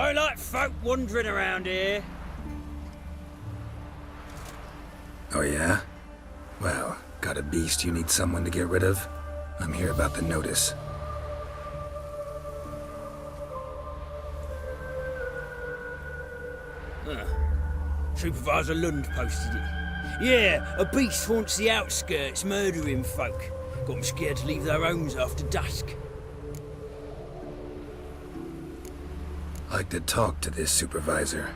Don't like folk wandering around here. Oh yeah? Well, got a beast you need someone to get rid of? I'm here about the notice. Supervisor Lund posted it. Yeah, a beast haunts the outskirts, murdering folk. Got them scared to leave their homes after dusk. Like to talk to this supervisor.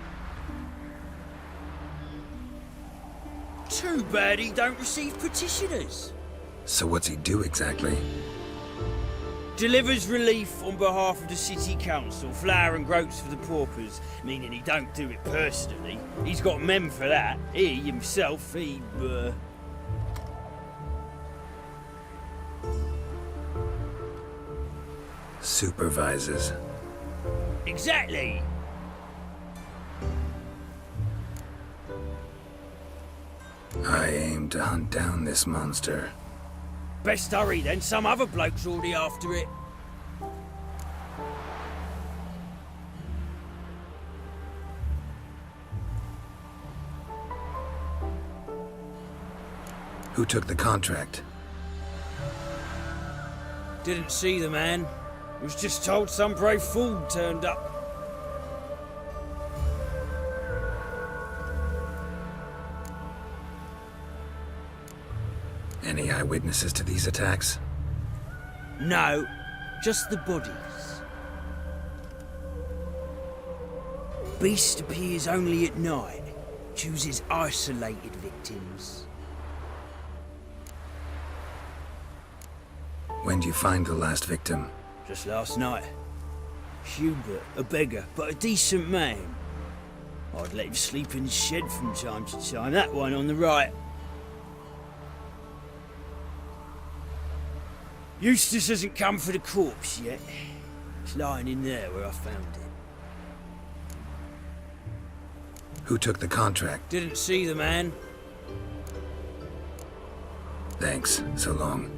Too bad he don't receive petitioners. So what's he do exactly? Delivers relief on behalf of the city council, flour and groats for the paupers, meaning he don't do it personally. He's got men for that. He, himself, Supervises. Exactly! I aim to hunt down this monster. Best hurry then, some other bloke's already after it. Who took the contract? Didn't see the man. Was just told some brave fool turned up. Any eyewitnesses to these attacks? No, just the bodies. Beast appears only at night. Chooses isolated victims. When do you find the last victim? Just last night. Hubert, a beggar, but a decent man. I'd let him sleep in his shed from time to time. That one on the right. Eustace hasn't come for the corpse yet. It's lying in there where I found it. Who took the contract? Didn't see the man. Thanks. So long.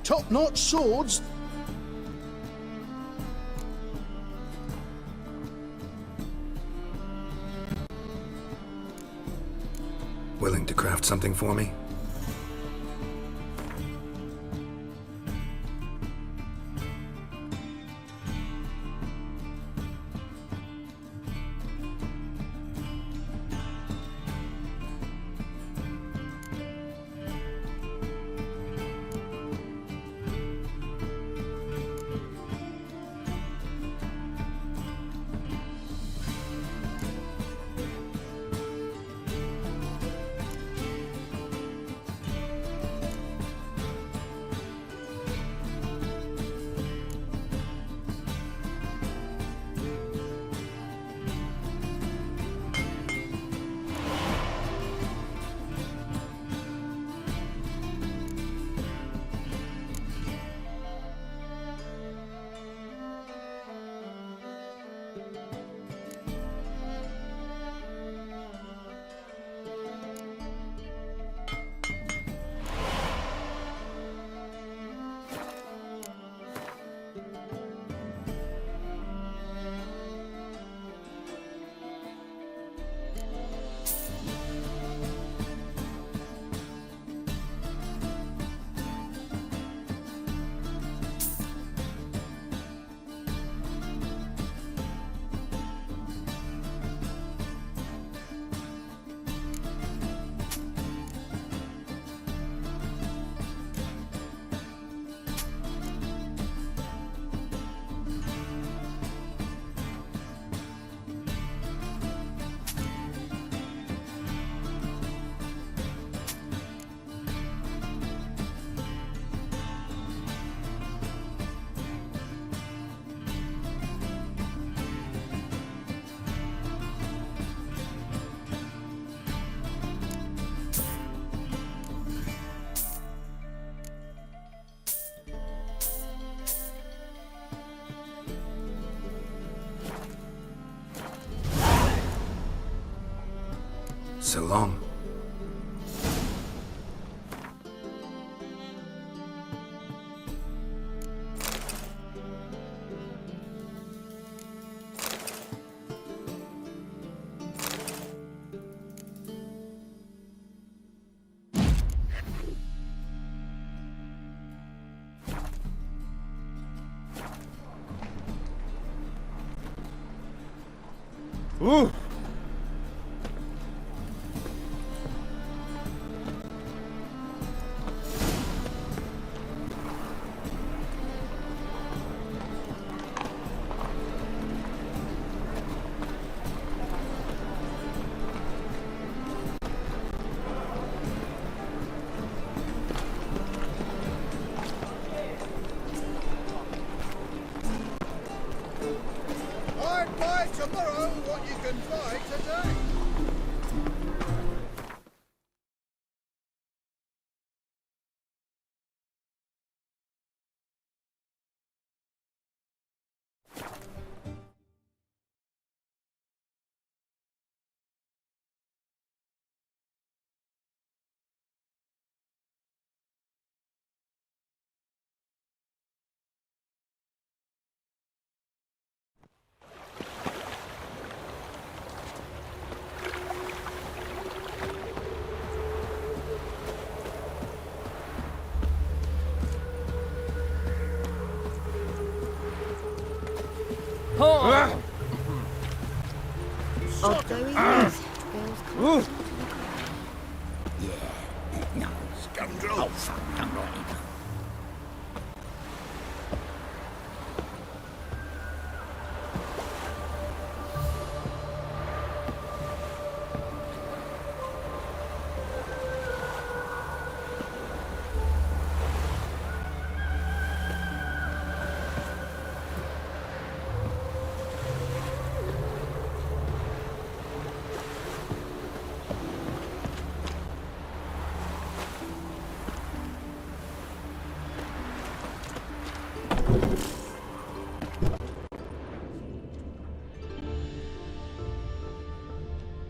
Top-notch swords. Willing to craft something for me? So long. Ooh! I'd buy tomorrow what you can buy today. Although he is, girls can't. Yeah, no. Scoundrel! Oh, fuck, I'm right.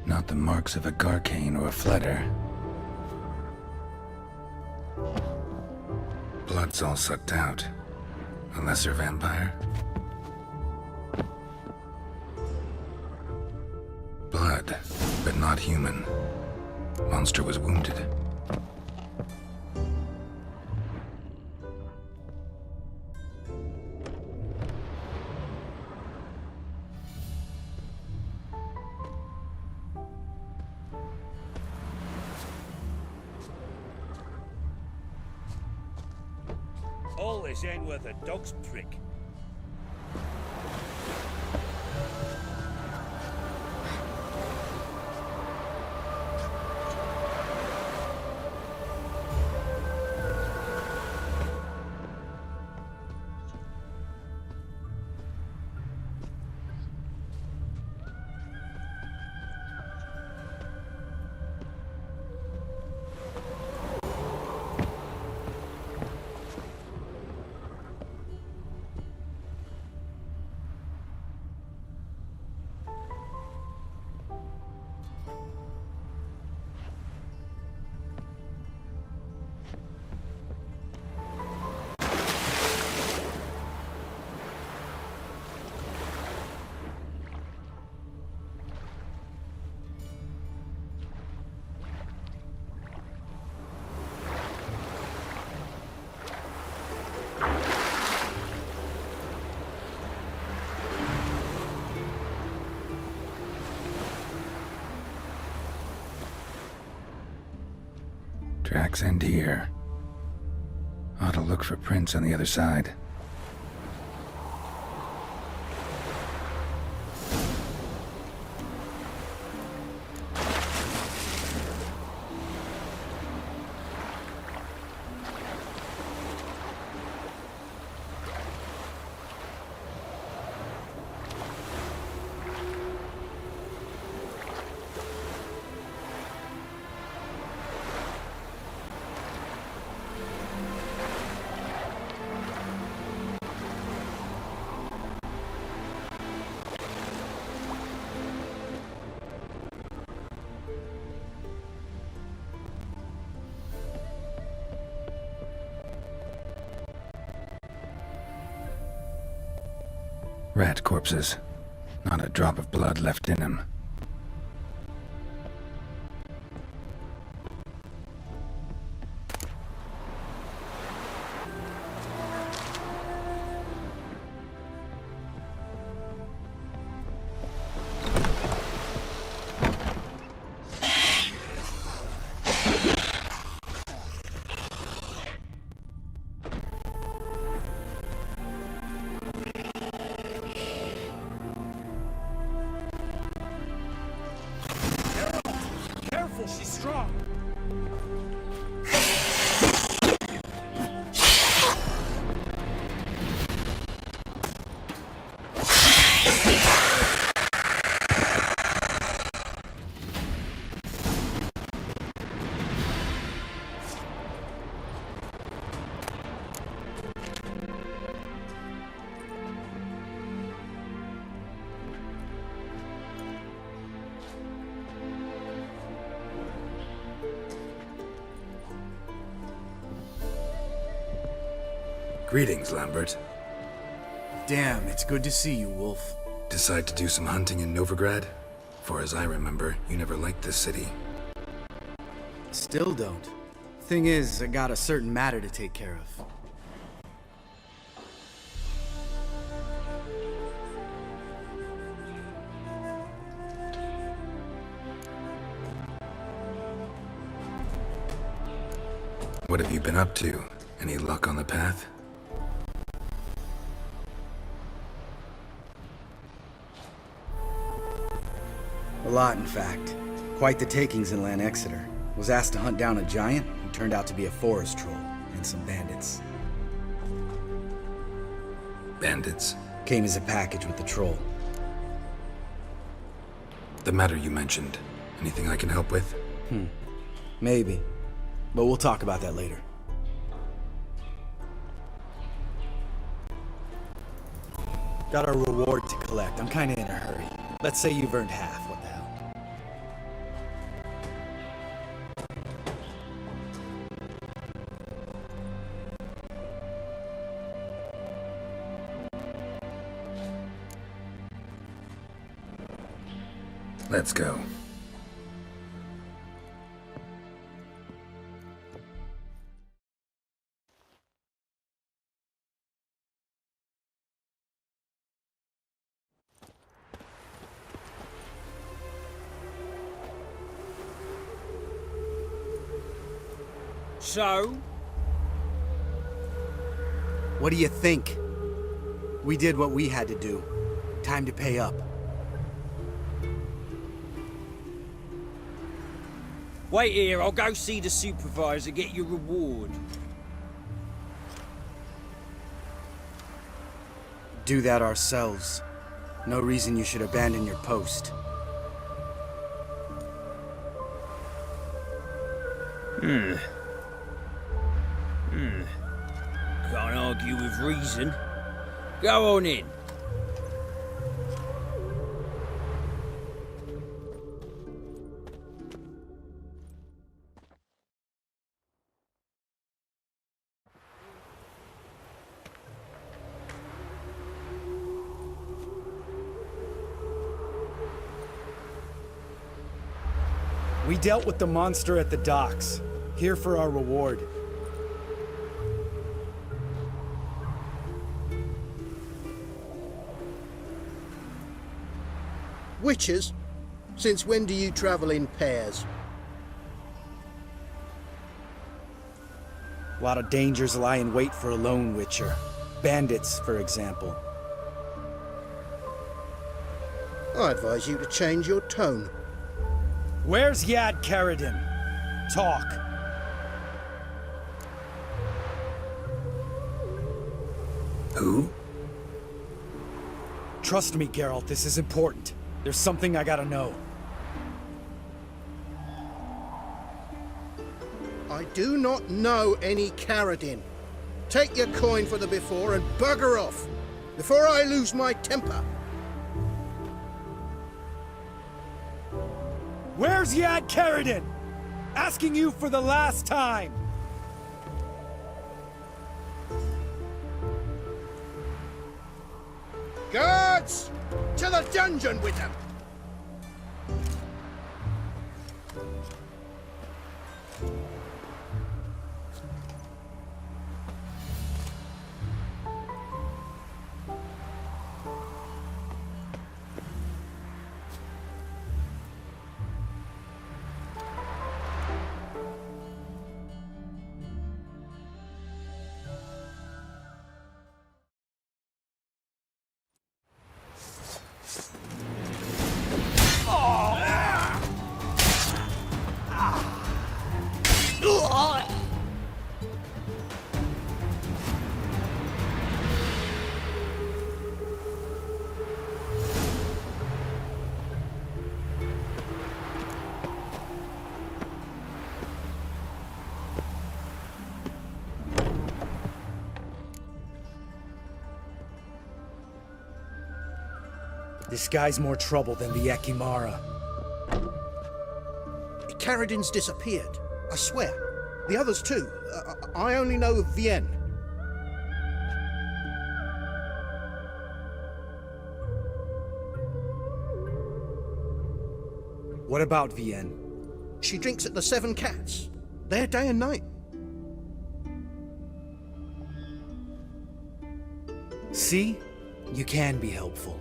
Not the marks of a Garcane or a Flutter. Blood's all sucked out. A lesser vampire? Blood, but not human. Monster was wounded. All this ain't worth a dog's prick. Tracks end here. Ought to look for prints on the other side. Rat corpses. Not a drop of blood left in them. Careful, she's strong. Greetings, Lambert. Damn, it's good to see you, Wolf. Decide to do some hunting in Novigrad? For as I remember, you never liked this city. Still don't. Thing is, I got a certain matter to take care of. What have you been up to? Any luck on the path? A lot, in fact. Quite the takings in Exeter. Was asked to hunt down a giant, who turned out to be a forest troll, and some bandits. Bandits? Came as a package with the troll. The matter you mentioned. Anything I can help with? Maybe. But we'll talk about that later. Got a reward to collect. I'm kinda in a hurry. Let's say you've earned half. What the hell? Let's go. So? What do you think? We did what we had to do. Time to pay up. Wait here, I'll go see the supervisor, get your reward. Do that ourselves. No reason you should abandon your post. Can't argue with reason. Go on in. We dealt with the monster at the docks. Here for our reward. Witches? Since when do you travel in pairs? A lot of dangers lie in wait for a lone witcher. Bandits, for example. I advise you to change your tone. Where's Yad Karadin? Talk. Who? Trust me, Geralt, this is important. There's something I gotta know. I do not know any Karadin. Take your coin for the before and bugger off, before I lose my temper. Where's Yad Karadin? Asking you for the last time. Guards! To the dungeon with them! This guy's more trouble than the Ekimara. Carradin's disappeared. I swear. The others too. I only know of Vienne. What about Vienne? She drinks at the Seven Cats. There day and night. See? You can be helpful.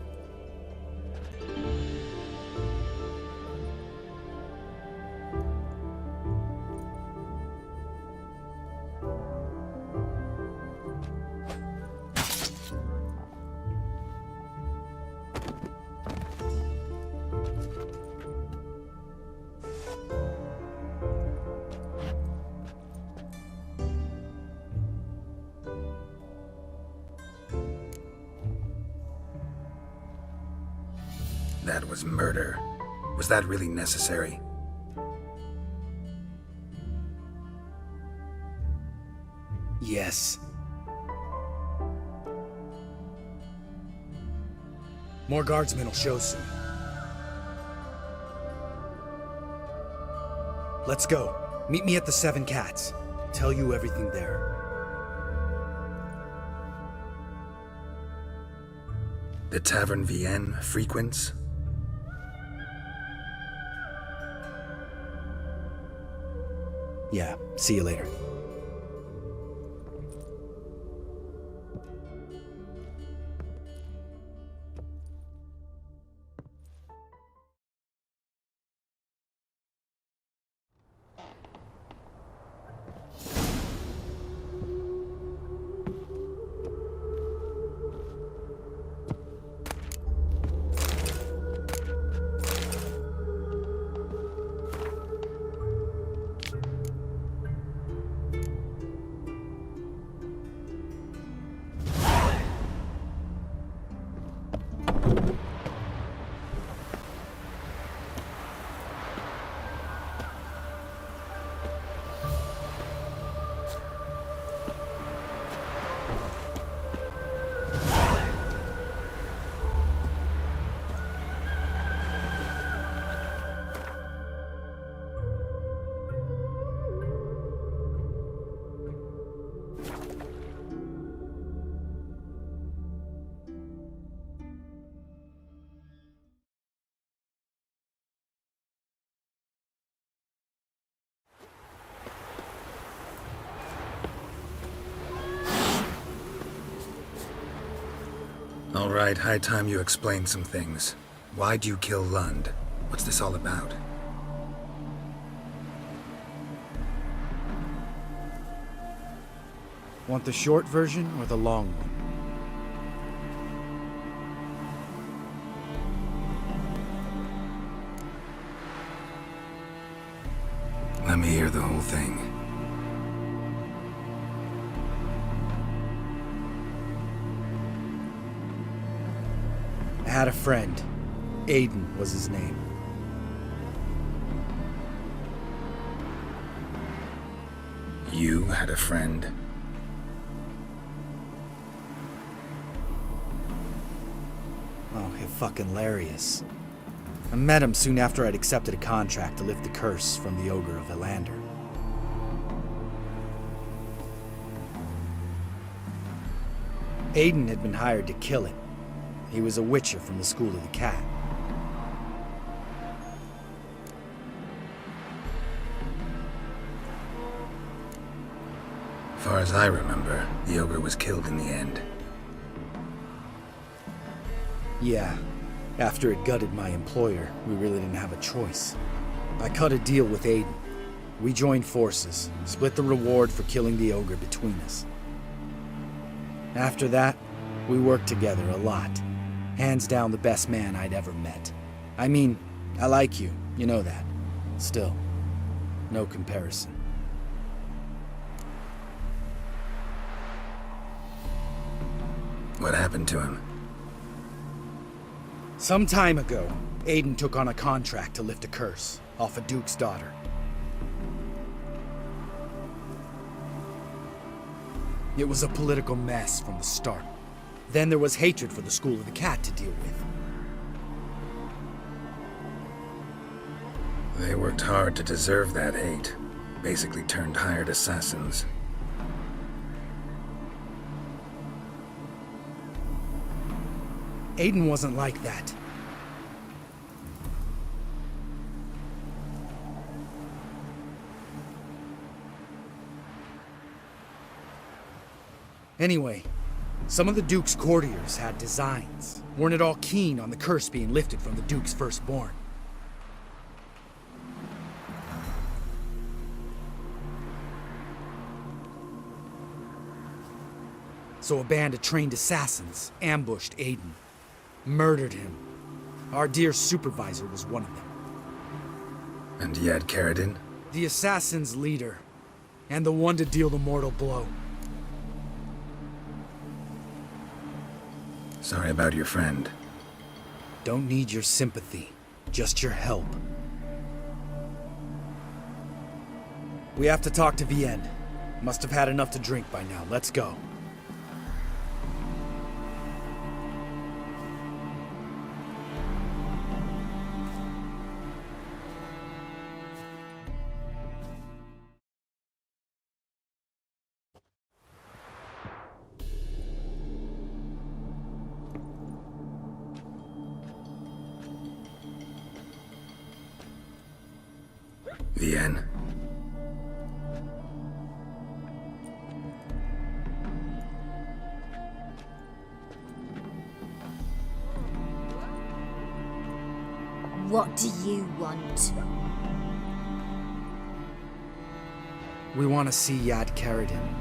That was murder. Was that really necessary? Yes. More guardsmen will show soon. Let's go. Meet me at the Seven Cats. Tell you everything there. The Tavern Vienne frequents? Yeah, see you later. All right, high time you explain some things. Why'd you kill Lund? What's this all about? Want the short version or the long one? Let me hear the whole thing. I had a friend. Aiden was his name. You had a friend? Oh, fucking hilarious. I met him soon after I'd accepted a contract to lift the curse from the Ogre of Elander. Aiden had been hired to kill it. He was a witcher from the School of the Cat. Far as I remember, the ogre was killed in the end. Yeah. After it gutted my employer, we really didn't have a choice. I cut a deal with Aiden. We joined forces, split the reward for killing the ogre between us. After that, we worked together a lot. Hands down the best man I'd ever met. I mean, I like you, you know that. Still, no comparison. What happened to him? Some time ago, Aiden took on a contract to lift a curse off a duke's daughter. It was a political mess from the start. Then there was hatred for the School of the Cat to deal with. They worked hard to deserve that hate. Basically turned hired assassins. Aiden wasn't like that. Anyway, some of the Duke's courtiers had designs. Weren't at all keen on the curse being lifted from the Duke's firstborn. So a band of trained assassins ambushed Aiden. Murdered him. Our dear supervisor was one of them. And he had Carradine? The assassin's leader. And the one to deal the mortal blow. Sorry about your friend. Don't need your sympathy. Just your help. We have to talk to Vienne. Must have had enough to drink by now. Let's go. Vienne. What do you want? We want to see Yad Carradine.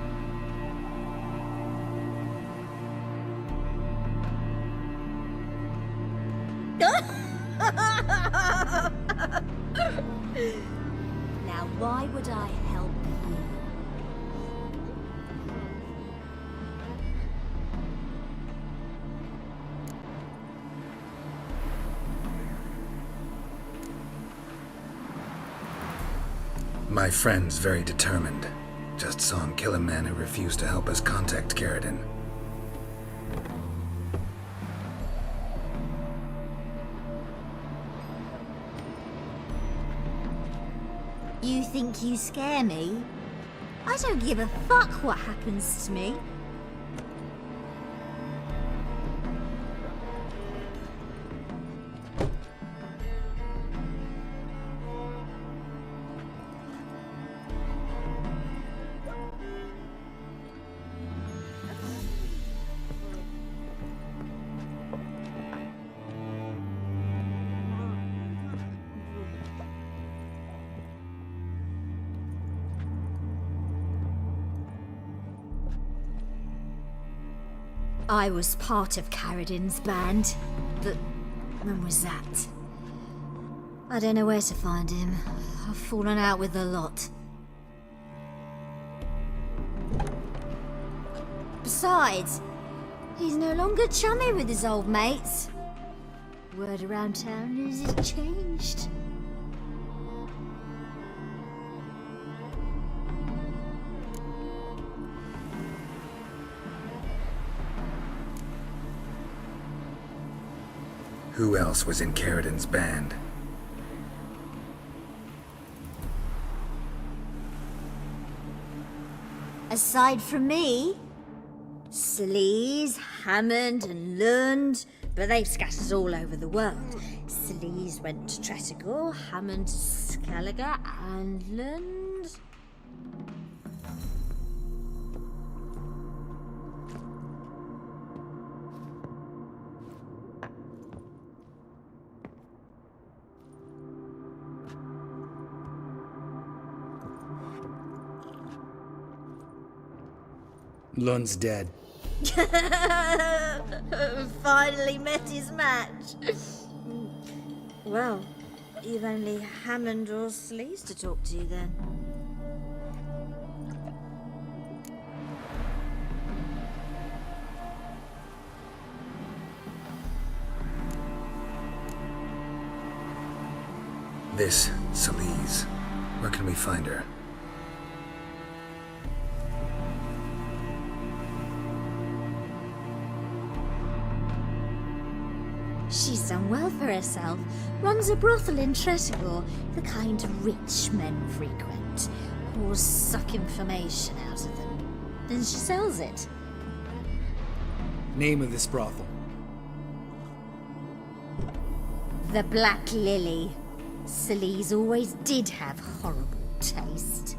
Now, why would I help you? My friend's very determined. Just saw him kill a man who refused to help us contact Carradine. You think you scare me? I don't give a fuck what happens to me. I was part of Carradine's band, but when was that? I don't know where to find him. I've fallen out with a lot. Besides, he's no longer chummy with his old mates. Word around town is he's changed. Who else was in Carradine's band? Aside from me, Sleaze, Hammond and Lund, but they've scattered all over the world. Sleaze went to Tretogor, Hammond to Skellige, and Lund... Lund's dead. Finally met his match. Well, you've only Hammond or Sleaze to talk to then. This, Sleaze. Where can we find her? She's done well for herself. Runs a brothel in Tretogor, the kind rich men frequent. Whores suck information out of them. Then she sells it. Name of this brothel. The Black Lily. Sleaze always did have horrible taste.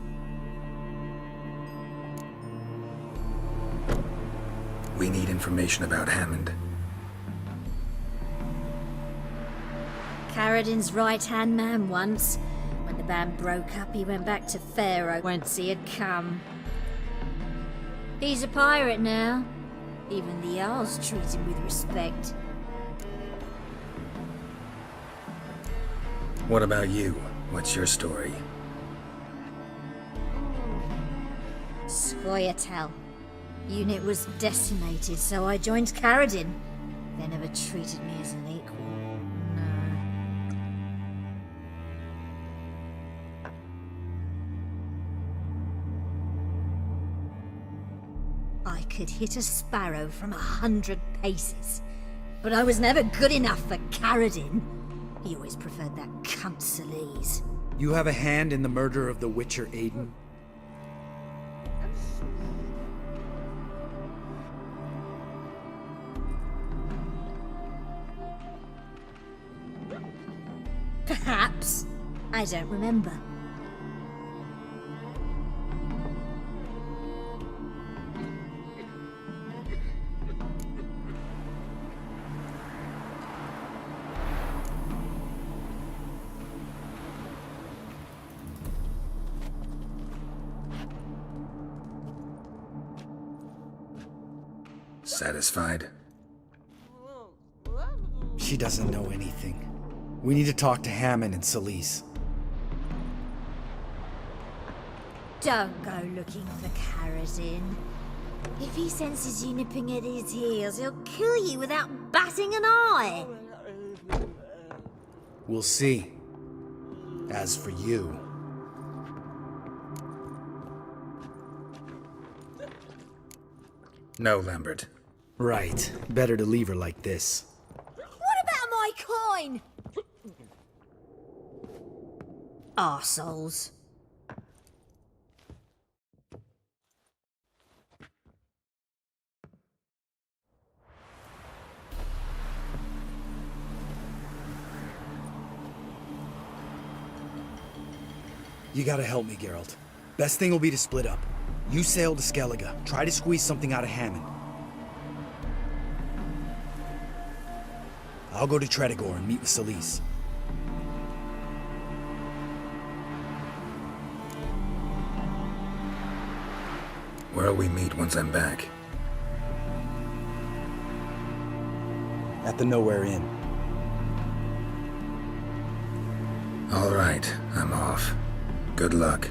We need information about Hammond. Carradin's right-hand man once. When the band broke up, he went back to Pharaoh whence he had come. He's a pirate now. Even the Jarls treat him with respect. What about you? What's your story? Scoia'tael. Unit was decimated, so I joined Carradin. They never treated me as an equal. I could hit a sparrow from 100 paces, but I was never good enough for Carradin. He always preferred that cunt Sleaze. You have a hand in the murder of the Witcher Aiden? Perhaps. I don't remember. Satisfied? She doesn't know anything. We need to talk to Hammond and Sleaze. Don't go looking for Carradin. If he senses you nipping at his heels, he'll kill you without batting an eye. We'll see. As for you... No, Lambert. Right. Better to leave her like this. What about my coin? Arseholes. You gotta help me, Geralt. Best thing will be to split up. You sail to Skellige. Try to squeeze something out of Hammond. I'll go to Tretogor and meet with Sleaze. Where'll we meet once I'm back? At the Nowhere Inn. All right, I'm off. Good luck.